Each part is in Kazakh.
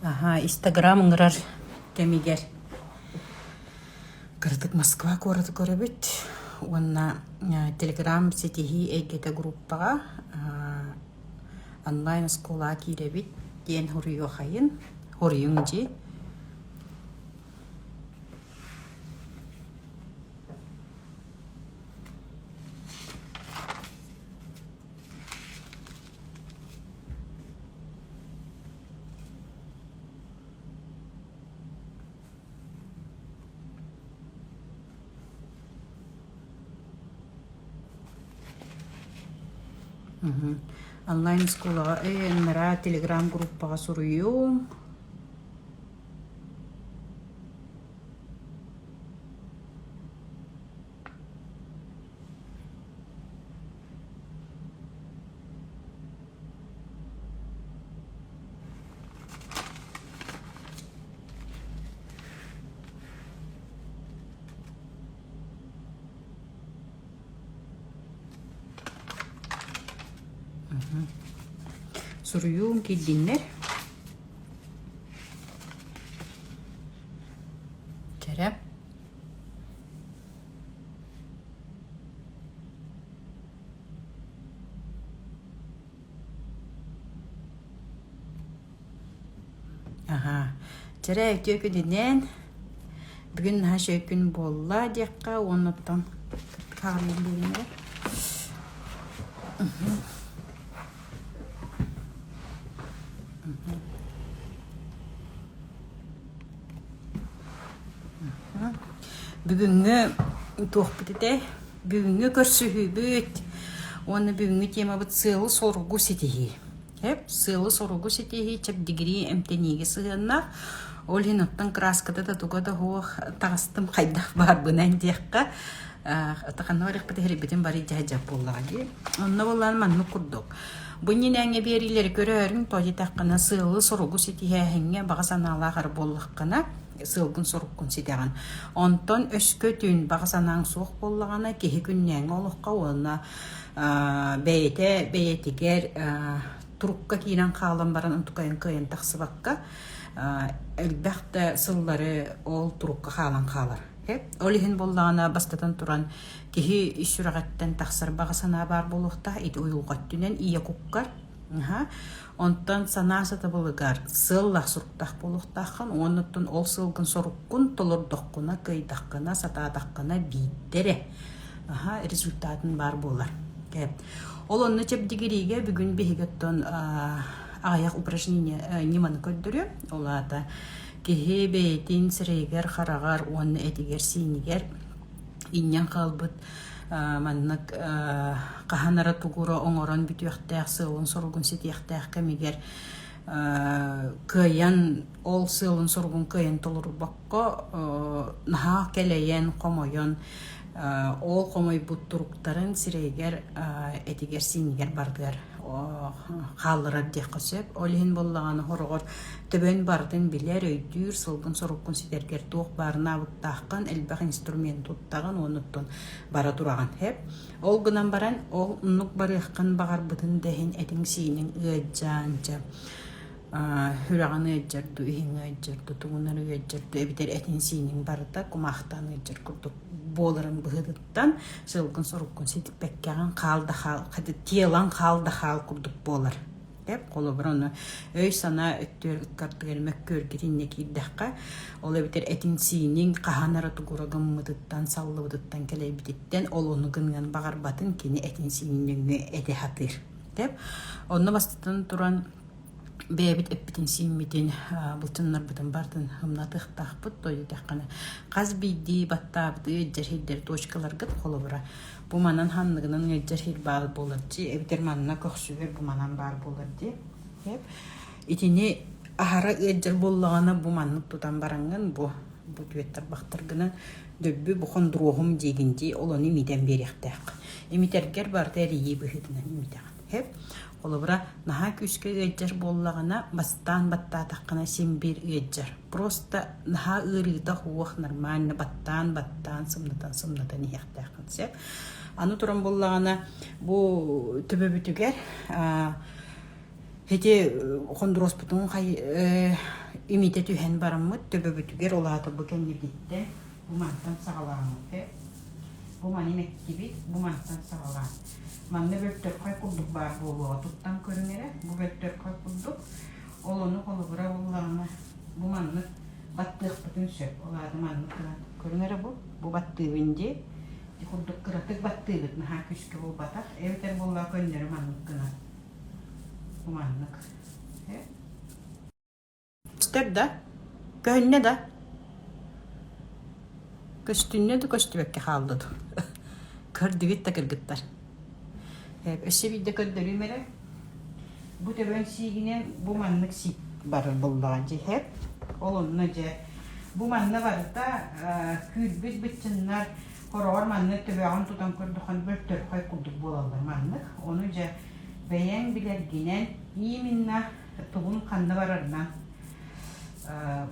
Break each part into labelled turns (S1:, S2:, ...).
S1: Instagram ыңырар кемигер. Кырдык Москва кораты көрөбүт. Онна Telegram сетихи эгете группага онлайн школа киребит. Ден хорuyо хайын. Хорuyуңжи. Онлайн школа нара Telegram группага сурuyum. Сурuyum килдиннер. Кере. Жара өтөкүнүнен бүгүн хашö күн болла дияққа онуттан каалын бүгүнөр. Бүгүнгө туохпутете, бүгүнгө көрсүхүбүт. Оны бүгүнгө тема бут сыйлы соргу сетихи. Сыйлы соргу сетихи чеп дигри эмтениге сыгынна. Ол хиноттан краскада да тугада хоох тагыстым кайда бар бынан дияққа. Атаканнорих битен бари жажап боллаги. Онна боллан манны курдук. Буннинәңе берилер көрөрүн тоҗитаккана сыйлы соргу сетихи багасаналар боллаккана. Сылгын соруккун сидеган. Онтон өскө түн багасанаң суық боллагана кеһи күннәң олукка онна бейтигер турукка кийрен калан баран унтукайын кыйын таксыбакка элбәхтә сыллары ол турукка калан калар. Олихин боллагана бастатан туран кеһи ишүрәгәттән таксыр багасана бар булукта ит уйулгат түнен ия куккар. Онтан санасата булыгар сыллах суруктах болуктахын онуттун ол сылгын соруккун толордоккуна кыйдаккына сатаадаккына бийдере результатын бар болар. Ол онны чеп дигириге бүгүн бихигеттон аяк упражнение неманы көддүрү. Олата кеһи бейтин сирегер харагар онны этигер синигер иннян калбыт маннак каханара тугура оңорон бүтүөхтәэх сылын соргун сетиэхтәэх кемигер кыйан ол сылын соргун кыйан толурбакка наха келейен комойон ол комой буттуруктарын сирегер этигер синигер бардыгар халларар дияққасып олихин боллаганы хорогор төбөн бардын билер өйдүр сылгын соруккун сидергер туох барына буттааккан элбах инструмент туттаган онуттун бара тураган ол гынан баран ол нук барыаккан багар бытын дехин этиң синин ыаджаанча хүраганы ыаджарду ихин ыаджарду тугунар ыаджарду эбитер этин синин барда кумахтан ыаджар курдук боларын быһыдыттан сылгын соруккун ситип беккеген калда хал кады тиелан калда хал курдук болар деп колоброну өй сана өттөр ыткартыгер мөккөр киринне кирдакка ол эбитер этин синин каханара тугурагын мыдыттан саллыбыдыттан келебититтен ол ону гынган багар батын кини этин сининнөңө эде хатыр деп онно бастан туран бебит эппитин симмитин бултыннар бутын бардын хымнатыхтахпыт тойтаккана каз бидди баттабыты жерхиддер точкаларга колобура бу манан ханныгынын жерхид баал боларчы эбитер манна көхсүбер бу манан бар боларчы итини ахара эджер боллагана бу маннык тутан баранган бу түеттер бактыргынан дөббү бухон дурохум дегинди олону миден берехтак эмитергер бартери быхытынан имитаган Олыбыра наха күскө ыаджар боллагана бастан баттаатаккана симбир ыаджар. Просто наха ырыта хуох нормально баттан сымнатан ихтакын сеп. Аны туран боллагана бу төбөбүтүгер Heti kondrosputun imite tühen baramı töböbütüger olata bu kendi gitti. Bu mantan sağlam. Bu manimek gibi bu mantan sağlam. Manne böktör koy kulduk bar bolu tuttan körünere. Bu böktör koy kulduk. Olonu kolubura ollarına. Bu manne battık bütün söp. Olada manne körünere bu. Bu battığı ince. Kulduk kıratık battığı bitme. Ha küskü bol batak. Evter bolla körünere manne kına. Bu manne. İster de. Köyne de. Köstünne de köstübekke kaldı. Kırdıgıt da kırgıtlar. Hep eşe de kırdırımere. Bu da ben sigine bu manlık sig barır bullağıcı hep. Olunca bu manlı var da külbüt bütünler horor manlık tübeğin tutan kırdıkan böltür koy kulduk bulallar manlık. Onunca beyen bilerginen iyi minna tuğun kanlı barırından.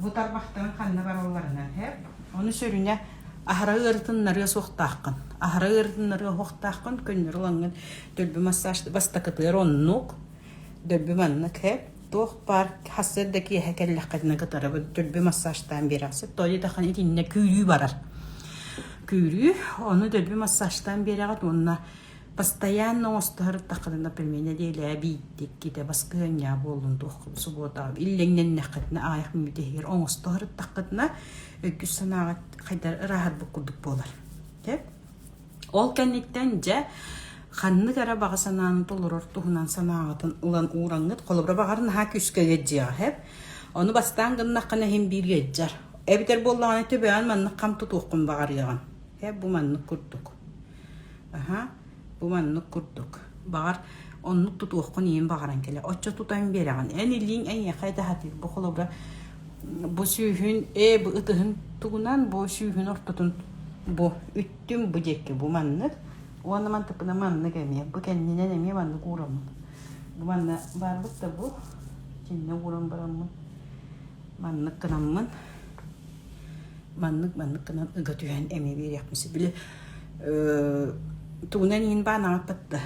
S1: Bu tarbaktan kanlı barırlarından hep. Onu sürüne ahara ırtınları soğuttaqın. Ahara ırtınları soğuttaqın könür olanın dölbü masajdı bastakıtır onnuk. Dölbü manlık hep. Doğ par hasırdaki hekellaqadına qıtarı dölbü masajdan berası. Toyu daqan etinne küylüğü barar. Küylüğü onu dölbü masajdan beraqat onna постоянно остар тақдына пельмене деле битtik ките баскыня болун тух суббота иллеңнен нақытна аяқ мүтехер оңостар тақдына өкүс санагат кайдар рахат букудук болар. Деп ол кенниктен же ханны кара бага санааны толорор тухунан санагатын улан ураңыт колобра багарын ха күскеге жия хеп оны бастан гыннакына хем бирге жар эбитер боллаган төбөөн манны камту туккун багар яган хеп бу манны курдук. Bu manlık kurduk. Bağır onluk tutuğun yiyin bağıran kele. Oça tutayım berağın. En illiğin en yakayda hatir. Bu kolabra bu sühün bu ıtıhın tuğunan bu sühün ortatın bu üttüm bu cekke bu manlık. O anlaman tıpına manlık emeye. Bu kendine emeye manlık uğramın. Bu manlık varlık da bu. Kendine uğram baramın. Manlık kınamın. Manlık kınan ıgatühen emeye bir yapması bile tuğunan yiyin bağınamak battı.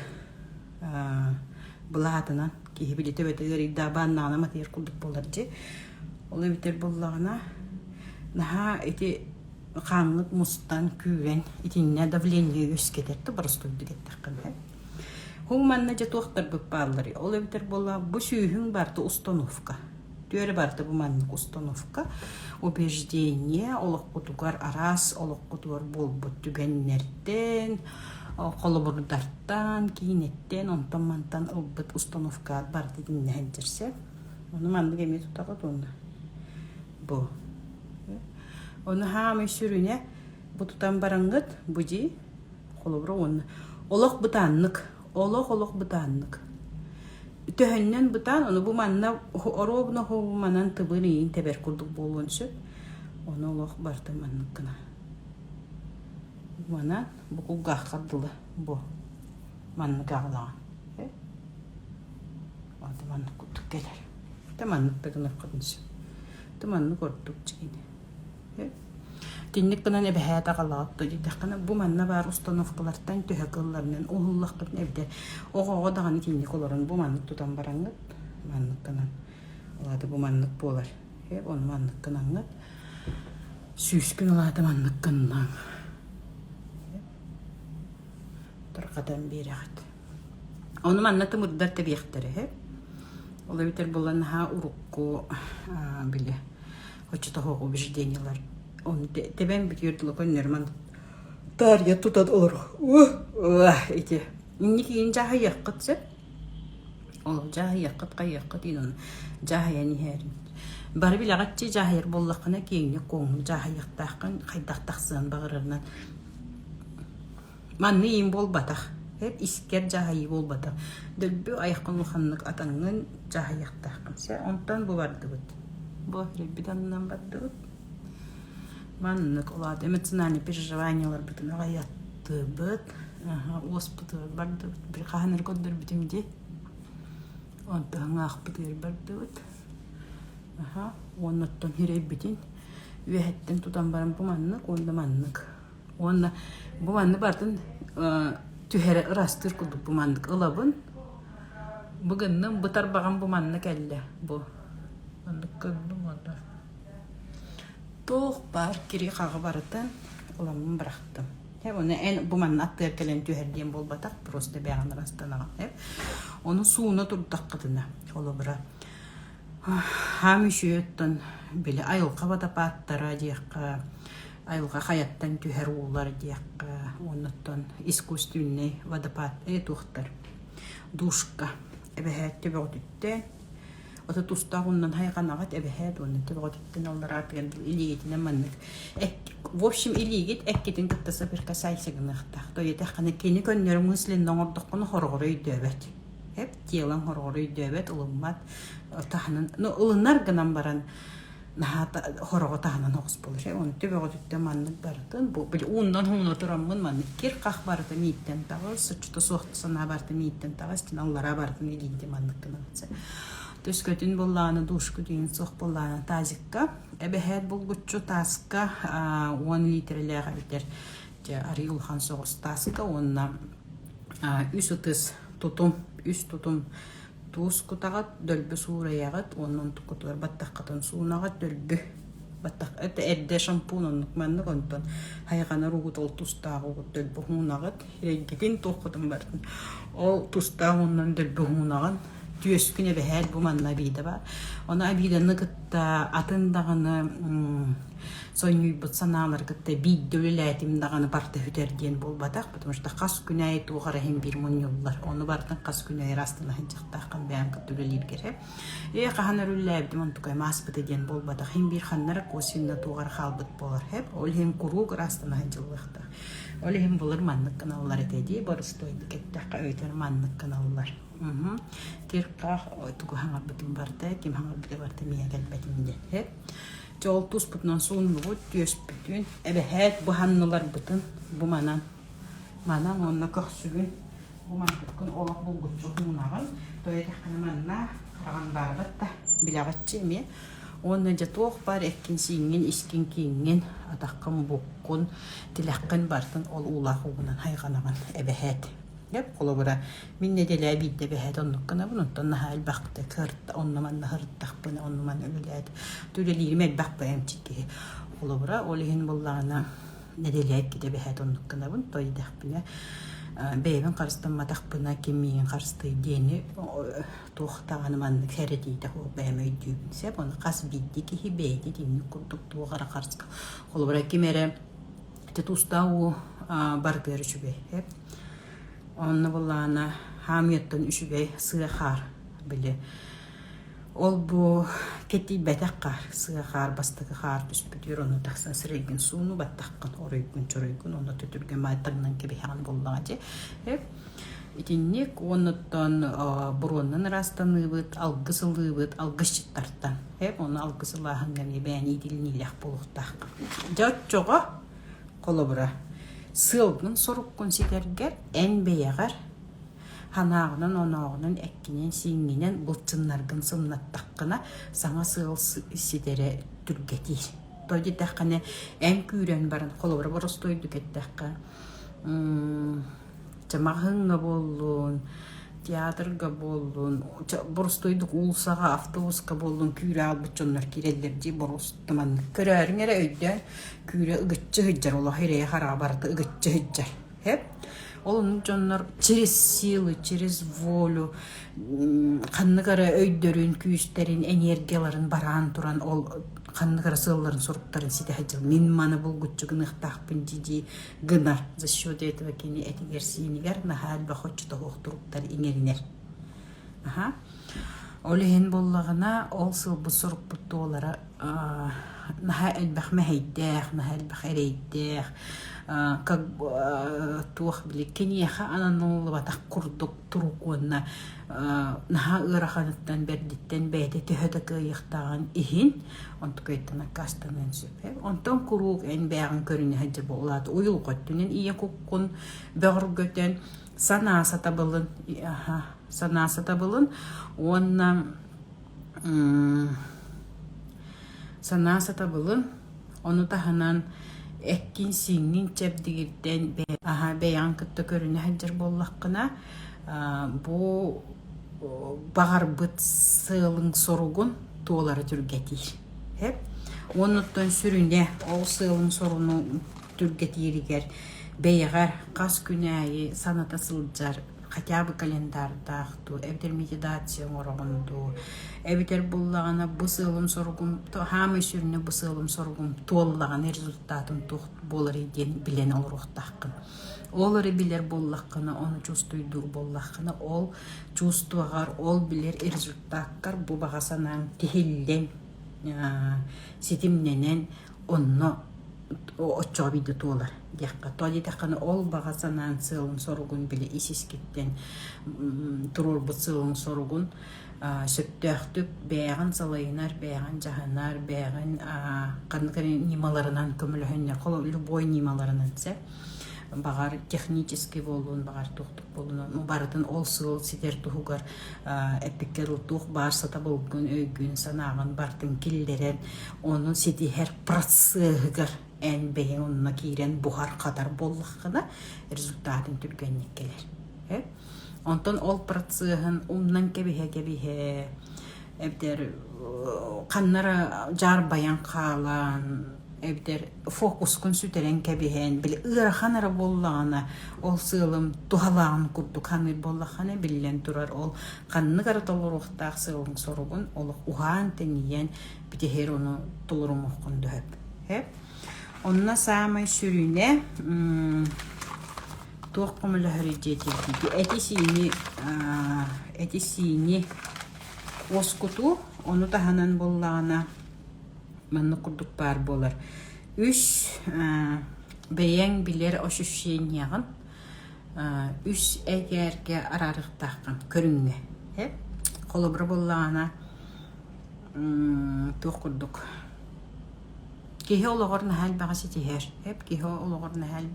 S1: Bulatından ki bilete beteri da bağınağına materi kulduk bolarcı. Ola biter bollağına naha eti kanlık mustan küven etinne davleniye gösketerdi barıstı dügettakın. Humanna ja tohtar bıkbalları. Ola biter bolla bu sühün bardı uстановка. Töre bardı bu manlık uстановка. Убеждение олық кутугар арас, олық кутугар болбут түгеннерден, колобурдартан, кейнеттен, онтан-мантан ылбыт установка бар дединне хентерсе. Оны мандык эме тутагат оны. Бу. Оны хамы сүрүне бу тутан бараңгыт, бу жи колобур оны. Олық бутаннык. Töhönnen butan onu bu manna orobna homanan tıbırıyın teber kurduk bolunçu onu oloq bardı manlıkına. Mana bu kuggah kaddılı bu manlık ağlağın. Adı manlık kurduk gelir. De manlık da gınır kadınçı. De manlık orduk çekini. Dinlik kınan ebe hayata kalattı. Bu manna var ustanovkalardan töhe kıllarının oğullakın evde. Oğuğa dağını dinlik oların bu manlık tutan barangıt. Manlık kınan. Oladı bu manlık bolar. Hep onu manlık kınanıt. Süskün oladı manlık kınan. Turkadan beri ağıt. Onu manlıkta murdar tabiiqtari hep. Ola biter bolan ha urukku bile. Hoçta hoğu убеждениялар. Он тебен битирдило коннерман тарья тутат олор эти никин жахаяққытсы ол жахаяққыт қаяққыт инон жахаяни херин бары билагатчы жахаяр боллақына кейине коң жахаяқтақын қайдақтақсан бағырынан манны им болбатақ хеп искер жахайы болбатақ дөлбү аяққын луханнык атаңын жахаяқтақынсы онтан бу барды бут бу ребиданнан барды бут маннык олады эмоциональный переживаниялар бүтүн аятты быт оспуты барды бир каханыр көдөр бүтүмде онтан акпытыр барды быт оннотон хирей бүтүн вехеттен тутан барам бу маннык онда бу манны бардын түһере ырастыр кылдык бу маннык ылабын Bugünün bu tarbağın bu manna kelle bu. Andık kıldım onda. Toğ bar kiri kağı barıtan olamın bıraktım. Hep onu en bu manna attır kelen tüherdiyen bol batak proste beğen rastana hep. Onu suuna turdak kadına. Ola bıra. Hamişiyötten bile ayılqa bada pattara diyekka. Ayılqa hayattan tüher uğlar diyekka. Ondan iskustünne vada pat tuhtar. Duşka. Ebehet tüböğütten. Ota tustağından hayqanağat ebehet onun tüböğütten onlara atgan iliyetine manlık. В общем, илигит эккетин кыттаса бир касайсыгынахта. Тойтах кана кени көннөр мыслен оңордоккуну хоргорой дөбөт. Хеп тиелан хоргорой дөбөт улуммат тахнын. Ну улунар гынан баран нахата хорго тахнын хос болуш. Он төбөгөттө маннык бартын. Бу бил ундан хуна тураммын маннык. Кир ках барда миттен тагы сычты соқтсына барда миттен тагы стен аллара бардын илинде маннык гынан. Төскөтүн булланы душку дейин соқ булланы тазикка. Эбехет булгуччу таска 10 литрлега битер. Же арыулхан соғыс таска онна үс тутум туз кутагат дөлбү суурайагат оннон тукутур баттаккатын суунагат дөлбү баттак это эдде шампунун манны онтон хайгана ругутол тустагы дөлбү хуунагат реггин токутум бартын ол тустагынан дөлбү хуунаган түйөскүнө бехет бу манна биде бар она абиданы кытта атындагыны сойнуйбут санаалар кытта биддөлүләтим даганы барты хүтерден болбатак, потому что кас күнәй тугара хем бир муньюллар. Оны бартын кас күнәй растына хинчактаккан бәям кыттөлөлир кере. Каханарүлләбди мон тукай маспыты ден болбатак. Хем бир ханнар косинна тугара халбыт болар хеп. Ол хем курук растына хинчылыкта. Ол хем булыр маннык каналлар этеди, борстойды кеттакка өйтөр маннык каналлар. Тирка тугу хаңар бутун барта, ким хаңар бите барта мия келбетинде. Хеп. Жол туспутнан суунугу түйөспүтүн эбехет бу ханнылар бутун бу манан онна көксүгүн бу манкын олак булгучу хунаган тойтакана манна караган барбатта билагатчы эме онна жаток бар эккин сиңин искин кийинген атаккан буккун тилаккан бартын ол улахугунан хайганаган эбехет Yep, kolobora minne de la bidde be hedon kana bunun tanna hal baqta kart onna man hartaq bana onna man ölület tülelir med baqpa emçiki kolobora olihin bullana ne de la gide be hedon kana bun toydaq bina beyben qarstan mataq bina kimin qarstı deni toxtağını man keredi de o bemeydi sep onu qas biddi ki hibeydi dinni kurduk tuğara qarska kolobora kimere tetustavu barber şube hep Onu bulana hamiyattan üşübey sığar bile. Ol bu keti betakar sığar bastığı har düspüdür onu taksan sırayın sunu batakkan orayın çorayın onu tütürgen maytagnan gibi han bullancı. Hep itinnik ondan burundan rastanıbıt algısılıbıt algısçıttartan. Hep onu algısılahan gani beni dilnilah buluqtaq. Jatçoğa kolobra Sılgın soruk konsiderger en beyagar hanağının onağının ekkinin singinen bulçınlargın sımnattakkına sana sığıl sidere türgetir. Toydu takkana en küren baran kolobra boros toydu kettakka çamağınga bollun teatrga bollun boros toyduk ulsağa avtobuska bollun küre albuçonlar kirellerci boros taman körerine öydü küre ıgıtçı hıccar ola hireye harabardı ıgıtçı hıccar hep onun jonlar через силы через волю kanlıgara öydörün küyüsterin energiyaların baran turan ol kanlıgara sığların soruktарын side hıccal min manı bulgutçu gınıqtaqpın cici gınar за счет этого kini etiger siniger nahal baxoçu da hoqturuqtar ingeriner aha Olihin bollağına ol sıl bu sorup buttu olara naha elbaq meheydaq naha elbaq ereydaq как туах били кенияха ананолы батак курдук турукуна наха ыраханаттан бердиттен бейте төһөдө кыйыктаган ихин онтукайттана кастанын сөпе онтон курук эн бягын көрүнө хаджа болат уюл коттунен ия куккун бөгөргөтен санаса табылын онна санаса табылын onu tahanan ekkin singin çepdigirden beyan kıtta körüne haccar bollaqına bu бағар бұт сылың соругун туолары түргетир. Онуттан сүрүне ол сылың соруну түргетиригер бейгар қас күнәйі саната сылджар хотя бы календардаахту эбитер медитация оронду эбитер буллагана бу сылым соругум хамы сүрүне бу сылым соругум туоллаган результатым тухт болар иден билен олуруктаккын. Олары билер боллаққына, оны чувствуйдур боллаққына, ол чувствуағар, ол билер результаттар бұ бағасанан тихиллен, сетімненен, онны отчоға биді туолар. Тоди таққына ол бағасанан сылын соругун биле исискеттен тұрур бұ сылын соругун сөптөқтүк бәғін салайынар, бәғін жағынар, бәғін қанықырын нималарынан көміліхінер, қолы любой нималарынан сә. Бағар технический болуын, бағар туқтық болуын, барытын ол сыл сетер туғығар әпіккер ұлтуқ бар сата болғын, өйгін, санағын, бартын келдерен, оның сеті әр процессығығар ән бәйін онына кейрен бұғар қадар боллаққына результатын түргеннік келер. Онтан ол процессығын умнан кәбіхе, әбдер қаннары жар баян қалан, эбдер фокус күн сүтерен кәбіхен, білі ұраханары боллағана, ол сылым тухалағын күрді қамыр боллағана білілен тұрар, ол қанны қаратолыр оқтақ сылым соруғын, ол ұған тәнейен бітехер оны толырым оқынды өп. Онына сағамай сүріне туақ қымылы хүрі әті сиіне оскуту, оны таханан боллағана манны курдук бар болар. Үш бәйәң билер ощущениягын, үш әгерге арарықтақын, көріңге. Қолыбыр боллағана туқ курдук. Кеге олығыр нахал баға сетихер. Кеге олығыр нахал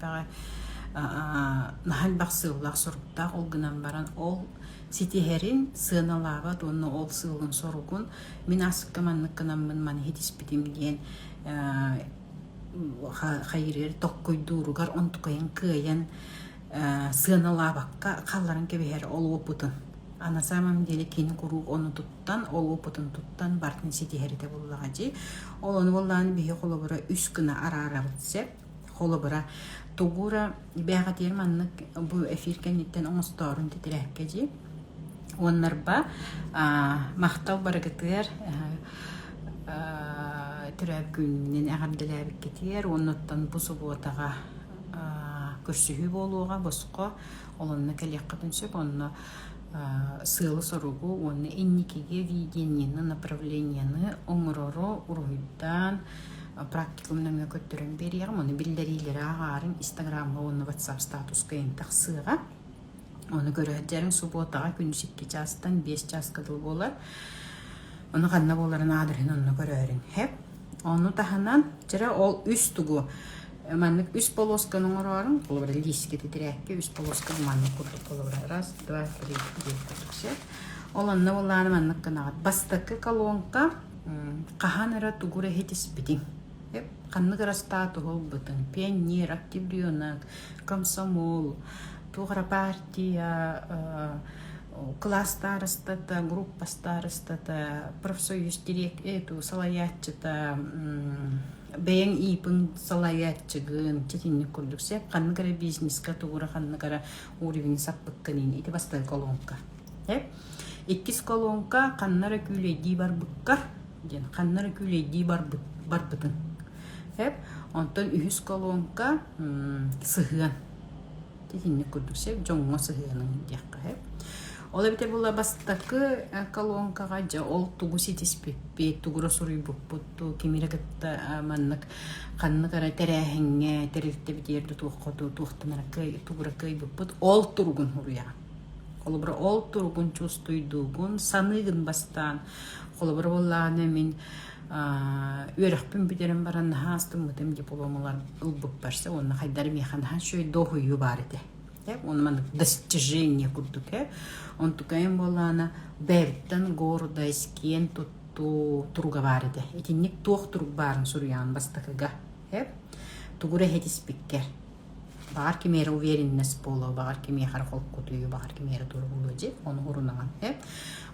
S1: баға сыллақ сұрыптақ олғынан баран ол сетихерин сыналаға доны ол сылғын соругун мен асыққа манныққынамын маны хетиспетім ден хайырер тоққойдуругар онтықайын күйен сыналабаққа қалларын кебехер ол опытын. На самом деле кені құруг оны тұттан, ол опытын тұттан бартын сетихерите боллаға жи. Ол оны боллағаны бейе қолыбыра үш күні ара бұтсе, қолыбыра тугура бәға терім аннық бұл эфиркенеттен оңыстарын тетірәкке жи. Оннар ба мақтал барығытыр түрәп күнінен әғамділәбік кетер, оннаттан бұсы бұғытаға көрсігі болуға бұсқа олынны кәлек қытын сөп, онны сылы соругу, онны энникеге видениені, направлениені оңырору ұрғыдан практикумнан көттірін береғім, оны білдерейлері ағарын инстаграмға, оны ватсап статус кайын тақсыға. Оны көрәдерін субботаға күншікке жастан 5 час қыдыл болар. Оны қанна боларын адырын оны көрәрін. Оны таханан жара ол үс тұғу. Маннық үс полосканың ұрарын, қолы бір лискеті дирекке үс полосканың маннық құрды қолы бір. Раз, два, три, четыре. Ол анна боланы маннық қанағат. Бастықы колонка қаханыра тұғыры хетіс бітін. Қаннық раста тұғыл бұтын. Пионер, активрионак, комсомол, туғыра партия, класс старостата, группа старостата, профсоюз директор, салаятчыта, бәйін ипін салаятчыгын, четінні көрдіксе, қанныгара бизнесқа туғыра қанныгара уровень саппыққанын, еті бастай колонка. Еккіз колонка қаннара күлейді бар бұққар, қаннара күлейді бар бұтын. Онтан үйіз колонка сығын. Тетінні көрдіксе, жоңға сығының деққа. Ола бітер бола бастақы колонкаға жа ол тугу сетеспеппе, тугура сұрый бұппұтту, кемерекетті маннық қаннықара тәрәхіңе, тәрелікті бітерді туққоду, туқтынара тугура кай бұппұт, ол тұрғын ұрыяған. Қолы бұра ол тұрғын чувстойдуғын, санығын бастан, қолы бұра болағына мен өріқпін бітерін баран хастым мұтым деп оламалар ұлбып барса, оны қайдар меқан хан шөй доғыю бар еді. Он мандык достижение курдук. Он тукаем болана бертен гордость кен тутту туруга бар еді. Эти ник туох туруг барын сурян бастакыга. Тугура хети спикер. Бағар кемері уверенность болу, бағар кеме харқол кутую, бағар кемері туру болу же, оны хурунаган.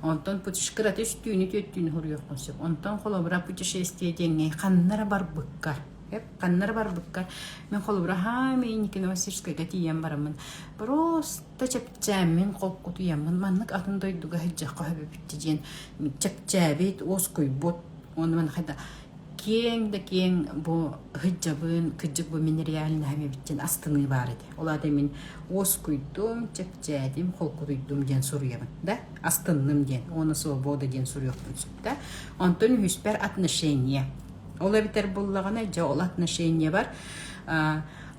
S1: Онтон путешкыраты үстүүнү төттүүнү хуруйоккун сөп. Онтон холобра путешествие деңе каннара бар быккар. Каннар бар быккар. Мен холобра мен Новосибирскайга тиен барамын. Просто чапчамын колкуту ямын. Маннык атын дойдуга хыджакка хөбүттү чапчабит оскуй бот. Оны мен хайда кең да кең бу хыджабын кыджык бу мен реально хаме биттен астыны бар эди. Оларда мен оскуйдум, чапчадым, колкутуйдум ден суруябын, да? Астынным ден, оны свобода ден суруякпын сөп, да? Онтон хүспер отношения. Ола битер буллагана жа ол отношения бар.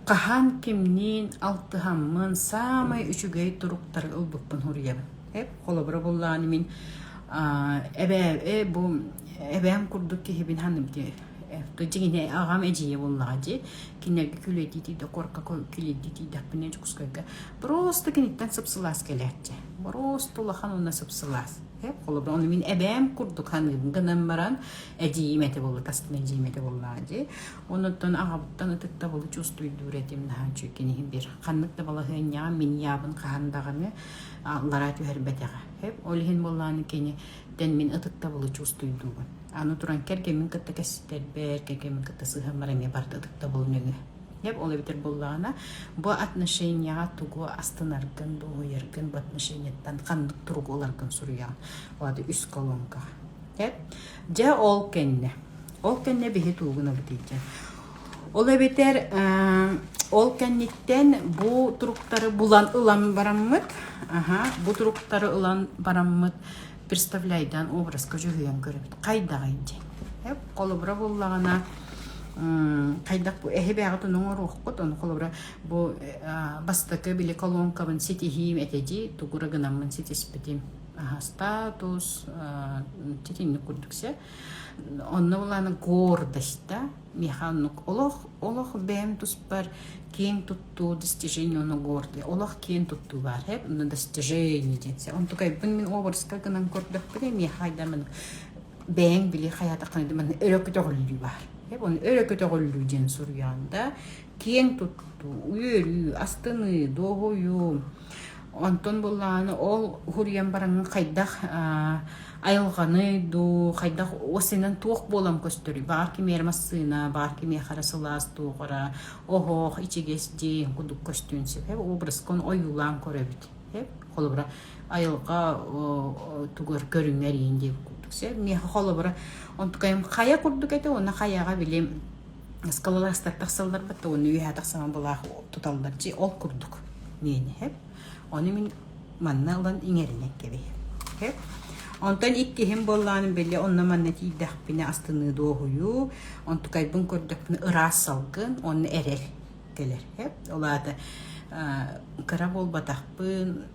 S1: Кахан кимнин алтыхаммын самай үчүгөй туруктар ылбыкпын хуруябын. Колобра буллаганы мен эбэм курдук кихибин ханымти. Тожигине агам эжие буллагажи. Кинерге күлөйдити да корка күлөйдити да пене жукускайга. Просто киниттен сыпсылас келетчи. Просто лахан уна сыпсылас. Колобра оны мен эбэм курдук ханыбын гынан баран эжимети болу, тастын эжимети буллагажи. Онуттан агабыттан ытыкта болу чувствуйду үретим нахан чөкени бир. Канныкта бала хыняга мен ябын кахандаганы аллара түһәрбәтәгә. Олхин булланы кени ден мен ытыкта болу чувствуйду. Аны туран керге мен кытта кәситтер бер, керге мен кытта сыгамараме барда ытыкта болу нөгө. Ола битер буллагана бу отношенияга тугу астынаргын, дугуергын, бу отношенияттан кандык туругу оларгын суруян. Олады үс колонка. Жа ол кенне. Ол кенне бихи тугуна битейден. Ола битер ол кенниттен бу туруктары булан ылан бараммыт. Бу туруктары ылан бараммыт. Представляйдан образка жүйен көрөбүт. Кайда кайда. Колобра буллагана кайдак бу эхебягатын оңоруккут оны колобра бу бастакы биле колонкабын сетихим этеди тугурагынамын сетиспетим статус тетинни курдуксе онны буланы гордость да механук олох бем туспар кең тутту достижение оны горды олох кең тутту бар на достижение детсе он такой мен образ как нан көрдүк биле мехайдамын бең биле хаятакны мен өрөкөтөгүлү бар оны өрөкөтөгүлү ден сурьянда кең тутту үйөрү астыны догою онтон булланы ол хурьян бараңы кайдах айылганы ду кайдах осенен туох болам көстөрү бар кимер массына бар киме харасылас тугора ого ичигес же кудук көстүнсү образ кон оюлан көрөбүт холобра айылга тугөр көрүңөр инде кудуксе ме холобра онтукайым кая курдук эте оны каяга билем скалаластар таксалдар бат оны үйө таксаман булак туталдар же ол курдук мени оны мен манналдан иңеринен кеби онтан иккихим болланы беле онна манна тийдахпине астыны доогую онтукайбын көрдөкпүн ырас салгын оны эрел келер олады кыра болбатахпын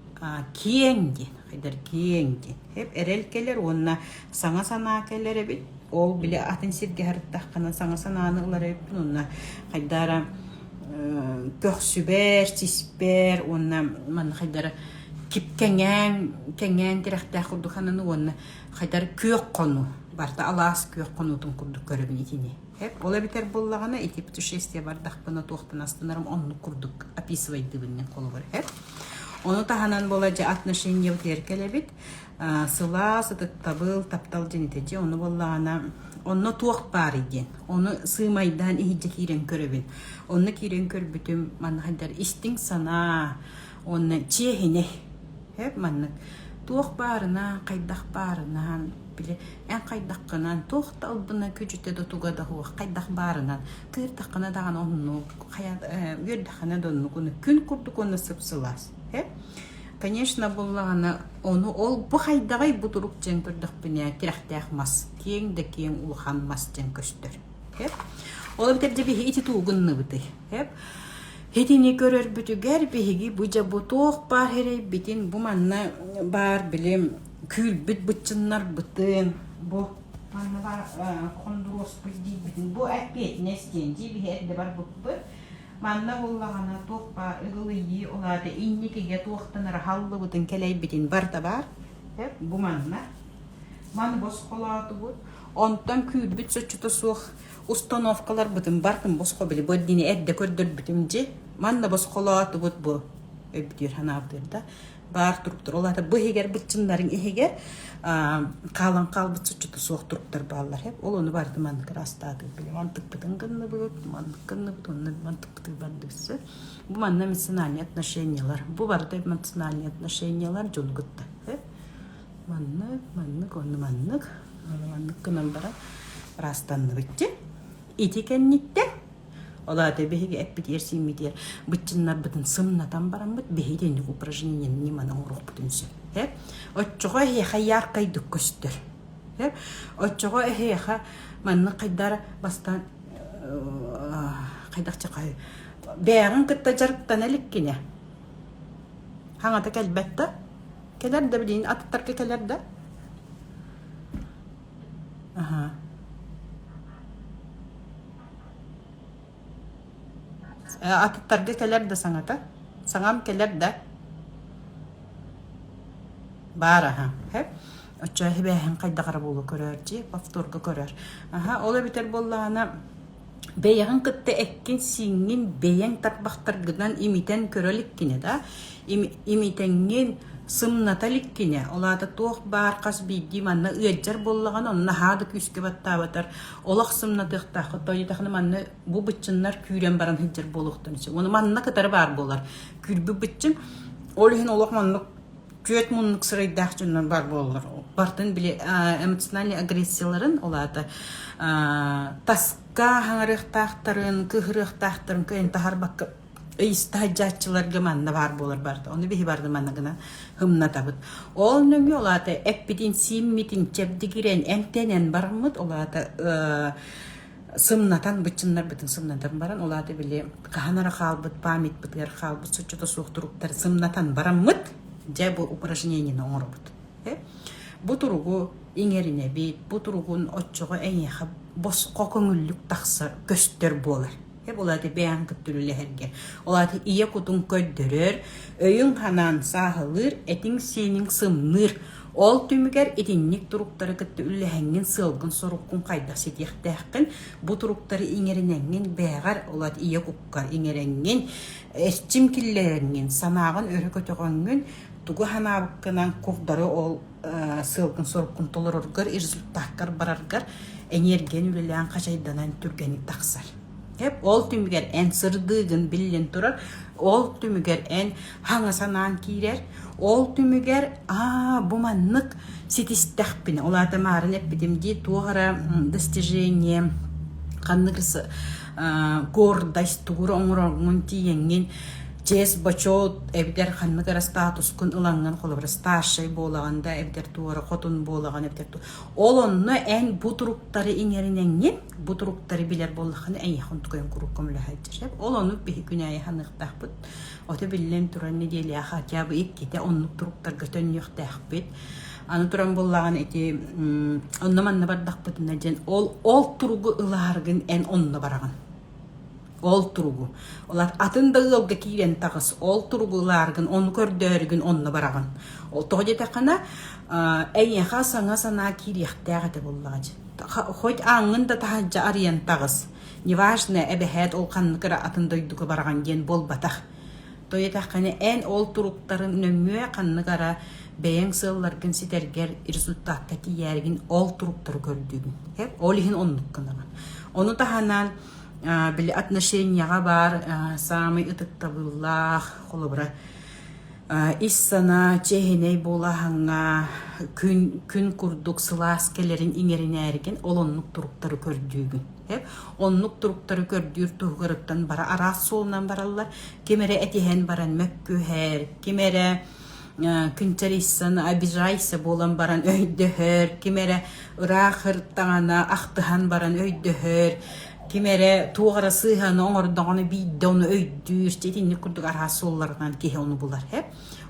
S1: киеңден хайдар киеңден эрел келер онна саңа санаа келер эбит ол биле атын сирге харыттахкана саңа санааны ылар эбит онна хайдара көксүбер сиспер онна ман хайдара кип кеңен тирахтах курдухананы онна хайдар көк кону барта алаас көк конутун курдук көрөбүн итини ола битер боллагана эти путешествия бардахпына туохтан астынарым онну курдук описывать дыбыннен колу бар оны таханан бола же отношения теркелебит сыла сытыктабыл таптал женитеже оны боллагана онно туох бар иден оны сыймайдан ихиже кирен көрөбүн онну кирен көрбүтүм ман хайдар истиң сана онны чехине маннык туох барына кайдах барынан биле эн кайдаккынан туохта албына көжүтө да тугада хуак кайдах барынан кыртаккана даган онну үйөрдахана донну күн курдук онну сыпсылас конечно буллагана оны ол бу хайдагай бутурук жен көрдөкпүне тирахтахмас кең да кең улханмас жен көстөр ол битер би ити тугунны быты Хетини көрөр бүтүгер биһиги буҗа бутуох бар херей битин бу манна бар билем күл бит бутчыннар бытын бу манна бар кондурос битин бу апет нестен ди биһи де бар буппы манна буллагана туох бар ыгылыйы олады инникиге туохтанар халлы бутын келей битин бар да бар бу манна ман бос колаты бу Онтан күйбіт сөтчіті суық установкалар бұтын барқын босқо білі. Бұл дені әдді көрдір бүтімде. Манна босқола аты бұт бұл. Өбдер ханабдырда. Бар тұруқтыр. Олады бұл егер бұтчындарын егер қалан қал бұт сөтчіті суық тұруқтыр балар. Ол оны барды мандық растады білі. Мантық бұтын қынны бұт, мандық қынны бұт, оны мантық бұтын бардысы. Бұл манна эмоциональные отношениялар. Бұл барды эмоциональные отношениялар жолғытты. Маннық, оны маннық. Маннық кынан бара растанны бітті. Итекеннеттен. Олады беге әппет ерсеймедер. Бұтчынлар бұтын сымнатан барам бұт. Бегеденік упражнениен неманың ұруқ бұтынсы. Отчыға әйеға ярқайдық көстір. Отчыға әйеға манны қайдары бастан қайдақчы қай. Бәғін күтті жарықтан әліккене. Хаңата кәлбәтті. Келерді білейін, аттарқа келерді. Аттарқа келерді саңата. Саңам келерді. Бара, Оча бәйін қайдағар болу көрер, повторға көрер. Ола бітер болағына бәйін күтті әккен сіңін бәйін тарбақтарғыдан имитен көрелік кене да. Имитенген сымнаталик кене. Олады тоқ бар қас бейді манна үйеджер болаған, онына хады күске батта батар. Олақ сымнатықтақы тойдақны манны бұ бұтчынлар күйрен баран хеджер болуқтын. Оны манна катары бар болар. Күрбі бұтчын, олығын олақ манны көт мұнлық сырайдақ жүннен бар болар. Бартын біле эмоциональный агрессияларын олады. Таска хаңырықтақтарын, күхірықтақтарын көйін тахар бақы İstahacatçılarga manna var bolar bardı. Onu bihi bardı manna gına hımna tabıt. Ol nömü olata eppitin simmitin çebdi giren entenen barmıd olata sımnatan bıçınlar bütün sımnatan baran olata bile kahanara kalbıt, pamit bitler kalbıt, suçuda soğukturuklar sımnatan baramıd. Jay bu упражнениені оңырбыт. Bu turugu iňerine bit, bu turugun otçoğu eňeha bosqo köňüllük taqsa göster bolar. Hep olады бәйін күттірілерге. Олады ие құтын көддірір, өйін қанан сағылыр, әтің сенің сымныр. Ол түмігер етіннік тұруқтары күтті үліхәнген сылғын соруққын қайда сетектәқін. Бұ тұруқтары еңерінәнген бәғар, олады ие құққар еңерінген, әстім келлерінген, санағын өрі көтіғанген, тұғы ханабыққынан құқдары ол сылғын соруққын толырырғыр, ирзілттаққар барарғар, әнерген үлілән қашайданан түргенік тақсар. Hep ol tümüger en sırdığın bilin durar. Ol tümüger en hanga sanan kirer. Ol tümüger bu manlık sitistahpine. Ola da marın hep bidimdi tuğara достижение kanlıgısı гордость туğra oңырağın tiyengin Jez bachot evder xanmıgara status kun ılangan kolabra staşay bolağanda evder tuğara qotun bolağan evder tu. Olonnu en buturuktari iňerinengen buturuktari biler bollağını en yaxın tukayan kurukum lahajjır. Olonu bihi günayı hanıqtaqbıt. Ote billen turan ne diyeli axakabı ikkite onluk turuktar götön yoqtaqbıt. Аны туран боллаған эти оннаманна бардақпытына жен ол туругу ылааргын эн онна бараган. Ол туругу. Олар атында ылга кийен тагыс ол туругу ылааргын он көрдөргүн онна бараган. Ол тоге такана эйеха саңа сана кирияқтагы боллаган. Хойт аңында тахажа ариен тагыс. Неважно эбехет ол канныкыра атында үйдүгө бараган ген болбатах. Тоге такана эн ол туруктарын нөмүө канныкара бәйін сылларгын ситергер результатта тияргин ол туруктар көрдүгүн. Хеп олихин оннук кынаган. Onu tahanan bile отношенияга бар самый ытыктабыллах холобра иссана чехиней болаханга күн курдук сыласкелерин иңеринерген ол оннук туруктары көрдүгүн. Хеп оннук туруктары көрдүр тугырыктан бара арас солунан бараллар. Кемере этихен баран мөккүһер, кемере күнтериссан обижайся болан баран өйдөһөр, кимере ырахыртаңана ахтыхан баран өйдөһөр, кимере тугара сыйхан оңордоғаны бидону өйдүр, жетинни курдук арасоллардан кеhe onu булар.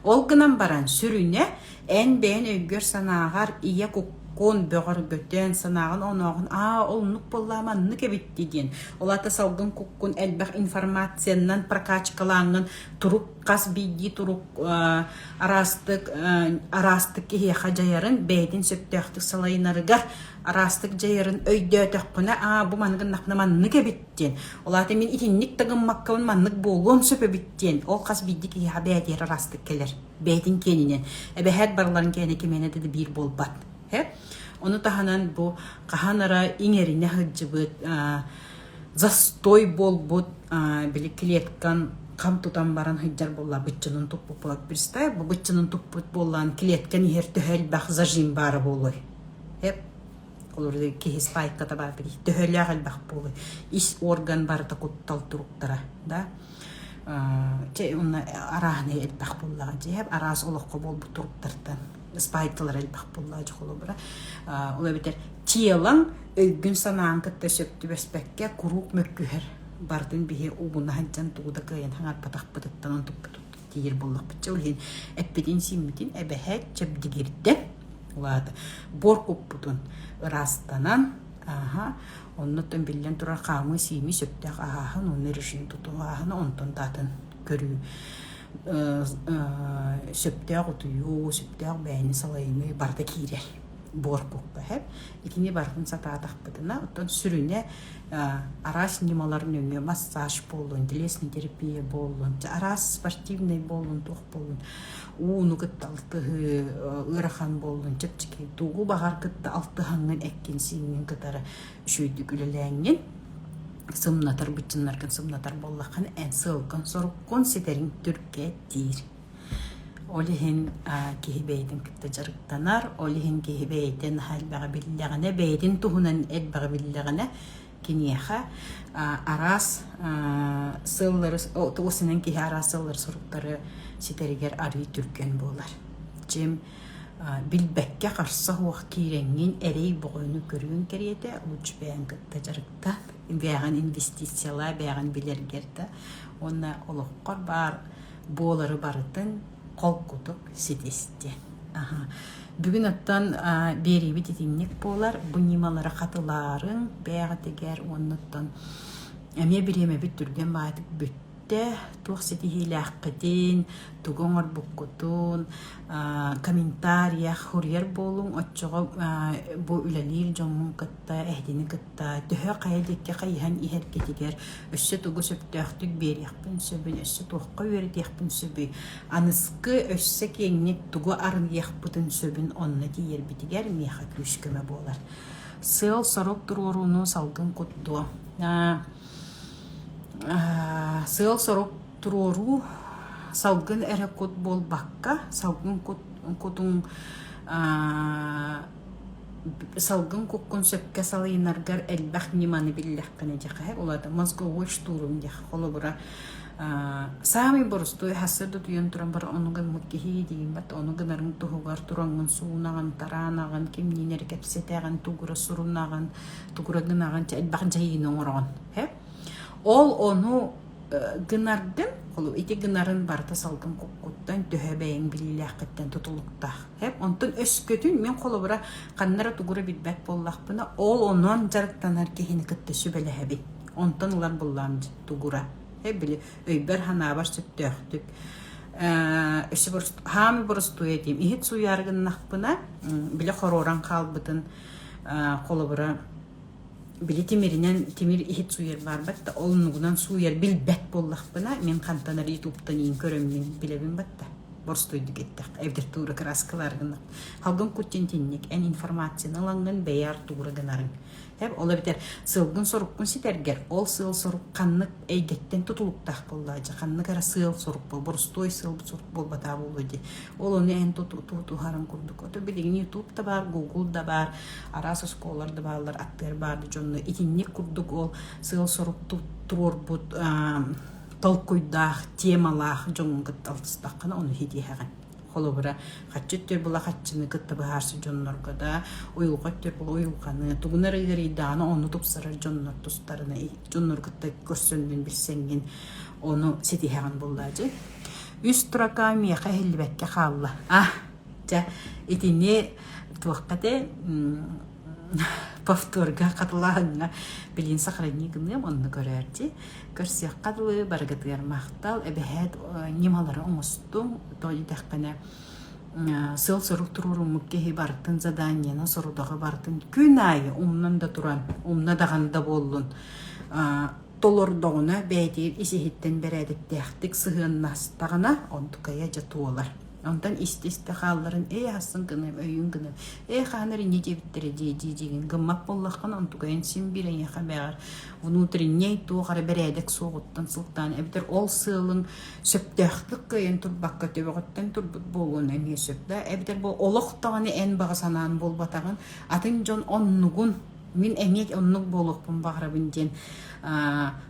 S1: Ол гынан баран сүрүнө эн бен өйгөр санаагар ие кон бөгөр götен санагын оногын олнук болламанны кебитти диен. Олата салгын куккун элбэх информациянан прокачкалангын турук кас бидди турук арастык кихи хажаярын бейдин сөптөктүк салайнарыгар арастык жайырын өйдөтөк куна бу мангын накнаманны кебиттен. Олата мен итинник тагын маккабын маннык болгон сөпө биттен. Ол кас бидди кихи хабеятер арастык келер. Бейдин кенинен. Эбехет барларын кене кемене деди бир болбат. Оны таханан бу каханара иңерине хыджыбыт застой болбут били клеткан кам тутан баран хыджар болла быччынын туппу болат бирстай бу быччынын туппу боллан клеткан ихер төһөл бах зажим бары болой. Олорды кехис пайкката бар били төһөлягыл бах болой. Ис орган барда куттал туруктара, да? Че онна арахны элбах боллага же арас олокко болбу туруктартан. Спайтылар элбах боллага же холобра. Ола битер тиелан өйгүн санаан кытта сөптү беспекке курук мөккүхер бардын бихи угуна ханчан тууда кыйын хаңар патак пытыттан он туппу тиер боллак битче улхин эппедин симмитин эбехет чепдигирде улаата боркуппутун ырастанан оннотон биллен тура камы сими сөптак ахахан онны решин туту аханы онтон татын көрүү сөптак утую сөптак бәйни салайыны барда кирер боркуппа икини бардын сатаатакпытына оттон сүрүне арас нималарын өңө массаж болун телесный терапия болун арас спортивный болун тух болун ууну кытта алтыгы ырахан болун чепчики тугу багар кытта алтыхаңын эккен сиңин кытары үшөйдү күлөлеңин сымнатар бычыннаркан сымнатар боллакан эн сылкан соруккон сетерин түркке тир олихин кихибейдин кытта жарыктанар олихин кихибейдин халбага биллегане бейдин тухунан элбага биллегане кинеха арас сыллары туусунан кихи арас сыллар соруктары сетеригер ари түркен болар жем билбекке карса хуак киреңин эрей богойну көрүүн кериете луч бээн кытта жарыкта бээган инвестициялар бээган билергерде онна олоккор бар болары барытын колкутук ситесте. Бүгүн оттан берибит итинник болар, бу нималары катыларын бэга тегер оннуттан эме биреме бит түрген баатык бүтте тух ситихилаккытин тугоңор буккутун комментариях хурьер болун отчого бу үлелир жомун кытта эхдини кытта төһө кайдыкке кайхан ихеркетигер өссө тугу сөптөктүк бериякпын сөбүн өссө туокка бердиякпын сөбү аныскы өссө кеңник тугу арыяхпытын сөбүн онна тиер битигер меха күскөмө болар сыл сорок туруруну салгын кутду сыл сорок туруру салгын эре кут болбакка салгын кутун салгын куккун сөпке салыйнаргар элбах ниманы биллехкане жакка олада мозговой штурм жак холобура самый борустой хасырды туян туран бар онуган муккихи деген бат онуганарын тухугар турангын суунаган таранаган кимнинер кепсетеган тугура сурунаган тугура гынаган элбах жайын оңоргон ол ону гынардым колу ити гынарын барта салгын куккуттан төһөбэйин биллиаккыттан тутулуктах онтон өскөтүн мен колобура каннара тугура билбек боллакпына ол онон жарыктанар кихини кытты сүбелехеби онтон улар буллам тугура били өйбер ханаабар сөттөктүк өсү борус хами борусту этим ихит суяргыннакпына биле хороран калбытын колобура били тимир ихит суяр барбатта олнугунан суяр билбет боллакпына мен кантанар ютубтан ин көрөммин билебин батта борстойдук еттек эвдер тура краскаларгын халгын кутчентинник эн информацияны аланган бейар тура гынарын ола битер сылгын соруккун ситергер ол сыл сорук каннык эйгеттен тутулуктак боллажы каннык ара сыл сорук бол борстой сыл сорук болбата болуди ол ону эн тутухарын курдук ото билигин ютубта бар гуглда бар арас школаларда барлар аттер барды жонну итинник курдук ол сыл сорук турбут толкуйдах темалах жонгут алтыстаккана ону хидихаган холобура хаччеттер була хаччыны кытта баарсы жоннорго да уюлгаттер була уюлганы тугунарыгери даана ону тупсарар жоннор тустарына жоннор кытта көрсөндүн билсеңин ону сетихаган буллажы үс турака мияка хеллибекке калла жа итине туаққате повторга қатылағыңа білін сақырыны күнім онны көрерді. Көрсек қатылы барғытығар мақтал, әбәхәд немалары оңыстың, той дәққана сыл сұрық тұруру мүккеhi бартын заданияны сұрудағы бартын күн айы умнан да туран, умна дағанда болын. Толордоғына бәйтер исихеттен бәрәдік дәқтік сығын настағына онтықая жатуалар. Онтан истесті қалларын асын кыным, өйін кыным. Қаныры не дебіттері деген гыммақ боллаққан онтықайын сен бірін еқа бәғар. Внутренней туғары бәрәдік соғыттан сылқтан. Әбітер ол сылың сөптәқтік көйін тұрбаққа төбіғыттан тұрбыт болуын әме сөпті. Әбітер бұл олықтағаны ән баға санан бол батағын. Атын жон оннығын мен әмет оннық болуқпын бағырабын ден.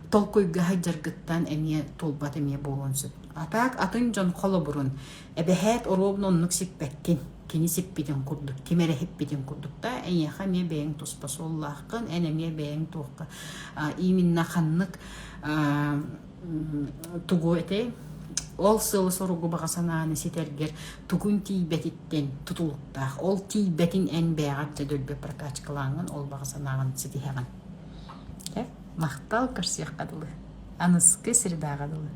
S1: Тол көйгі хайджаргыттан әме толбат әме болуын сөп. Атак атын жон қолы бұрын. Әбәхәт оробын оннық сеппәттен. Кені сеппеден күрдік. Кемәрі хеппеден күрдікта. Әнеға ме бәйін тұспасы Оллаққын. Әне бәйін тұққа. Иминна қаннық тұғу әте. Ол сылы соруғы бағасанағаны сетергер түгін тейбәтіттен тұтылықтақ. Ол тейбәтін ән бәғат жадөлбе прокачкалаңын ол бағасанағын сетігіған. Мақтал көрсек қадылы. Анысқы сірбәғадылы.